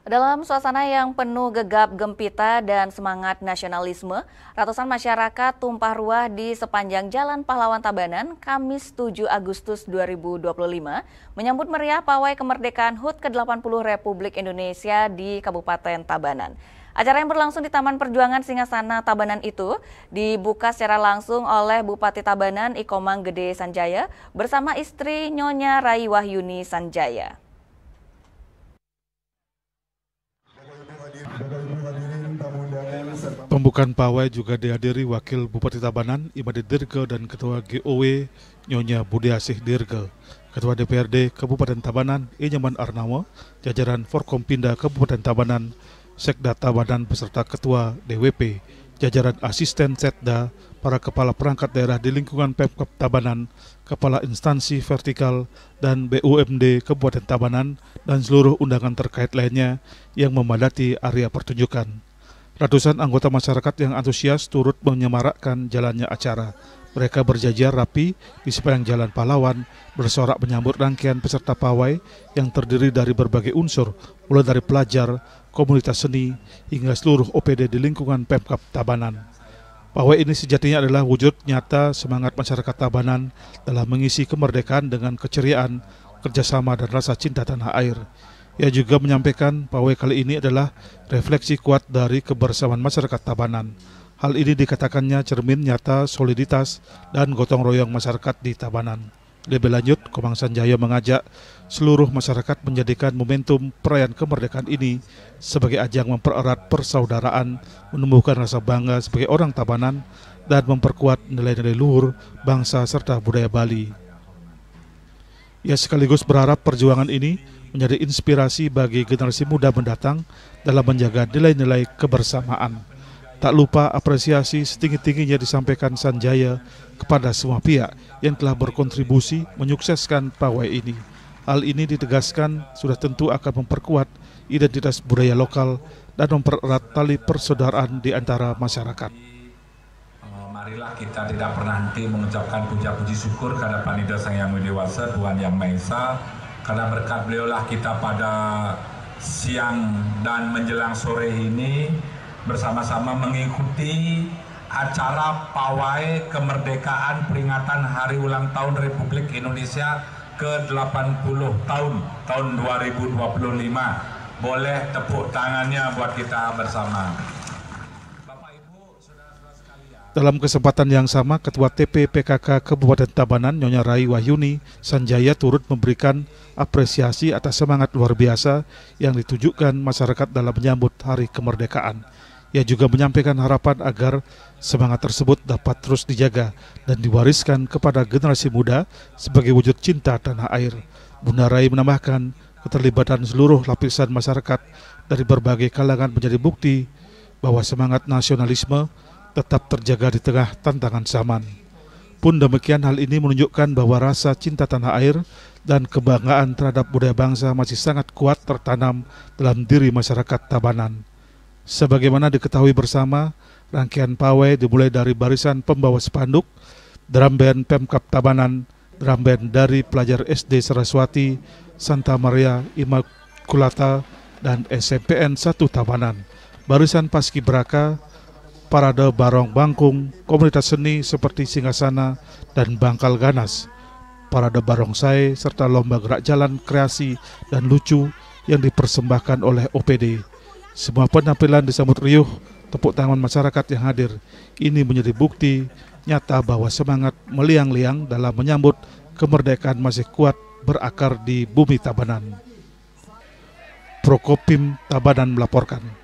Dalam suasana yang penuh gegap gempita dan semangat nasionalisme, ratusan masyarakat tumpah ruah di sepanjang Jalan Pahlawan Tabanan, Kamis 7 Agustus 2025, menyambut meriah pawai kemerdekaan HUT ke-80 Republik Indonesia di Kabupaten Tabanan. Acara yang berlangsung di Taman Perjuangan Singasana Tabanan itu dibuka secara langsung oleh Bupati Tabanan Ikomang Gede Sanjaya bersama istri Nyonya Rai Wahyuni Sanjaya. Pembukaan pawai juga dihadiri Wakil Bupati Tabanan Imade Dirge dan Ketua GOW Nyonya Budiasih Dirge, Ketua DPRD Kabupaten Tabanan Inyaman Arnawo, jajaran Forkompinda Kabupaten Tabanan, Sekda Tabanan beserta Ketua DWP, jajaran asisten Setda, para kepala perangkat daerah di lingkungan Pemkab Tabanan, kepala instansi vertikal dan BUMD Kabupaten Tabanan, dan seluruh undangan terkait lainnya yang memadati area pertunjukan. Ratusan anggota masyarakat yang antusias turut menyemarakkan jalannya acara. Mereka berjajar rapi di sepanjang Jalan Pahlawan, bersorak menyambut rangkaian peserta pawai yang terdiri dari berbagai unsur, mulai dari pelajar, komunitas seni, hingga seluruh OPD di lingkungan Pemkab Tabanan. Pawai ini sejatinya adalah wujud nyata semangat masyarakat Tabanan dalam mengisi kemerdekaan dengan keceriaan, kerjasama, dan rasa cinta tanah air. Ia juga menyampaikan pawai kali ini adalah refleksi kuat dari kebersamaan masyarakat Tabanan. Hal ini dikatakannya cermin nyata soliditas dan gotong royong masyarakat di Tabanan. Lebih lanjut, Komang Sanjaya mengajak seluruh masyarakat menjadikan momentum perayaan kemerdekaan ini sebagai ajang mempererat persaudaraan, menumbuhkan rasa bangga sebagai orang Tabanan, dan memperkuat nilai-nilai luhur bangsa serta budaya Bali. Ia sekaligus berharap perjuangan ini menjadi inspirasi bagi generasi muda mendatang dalam menjaga nilai-nilai kebersamaan. Tak lupa apresiasi setinggi-tingginya disampaikan Sanjaya kepada semua pihak yang telah berkontribusi menyukseskan pawai ini. Hal ini ditegaskan sudah tentu akan memperkuat identitas budaya lokal dan mempererat tali persaudaraan di antara masyarakat. Marilah kita tidak pernah henti mengucapkan puja-puji syukur kepada Panida Sang Yang Widi Wasa, Tuhan Yang Maha Esa, karena berkat beliaulah kita pada siang dan menjelang sore ini bersama-sama mengikuti acara pawai kemerdekaan peringatan Hari Ulang Tahun Republik Indonesia ke-80 tahun 2025. Boleh tepuk tangannya buat kita bersama. Dalam kesempatan yang sama, Ketua TP PKK Kabupaten Tabanan Nyonya Rai Wahyuni Sanjaya turut memberikan apresiasi atas semangat luar biasa yang ditujukan masyarakat dalam menyambut Hari Kemerdekaan. Ia juga menyampaikan harapan agar semangat tersebut dapat terus dijaga dan diwariskan kepada generasi muda sebagai wujud cinta tanah air. Bunda Rai menambahkan keterlibatan seluruh lapisan masyarakat dari berbagai kalangan menjadi bukti bahwa semangat nasionalisme tetap terjaga di tengah tantangan zaman. Pun demikian, hal ini menunjukkan bahwa rasa cinta tanah air dan kebanggaan terhadap budaya bangsa masih sangat kuat tertanam dalam diri masyarakat Tabanan. Sebagaimana diketahui bersama, rangkaian pawai dimulai dari barisan pembawa spanduk, drum band Pemkab Tabanan, drum band dari pelajar SD Saraswati, Santa Maria Immaculata, dan SMPN 1 Tabanan, barisan Paskibraka, parade barong bangkung, komunitas seni seperti Singasana dan Bangkal Ganas, parade barongsai, serta lomba gerak jalan kreasi dan lucu yang dipersembahkan oleh OPD. Semua penampilan disambut riuh tepuk tangan masyarakat yang hadir. Ini menjadi bukti nyata bahwa semangat meliang-liang dalam menyambut kemerdekaan masih kuat berakar di bumi Tabanan. Prokopim Tabanan melaporkan.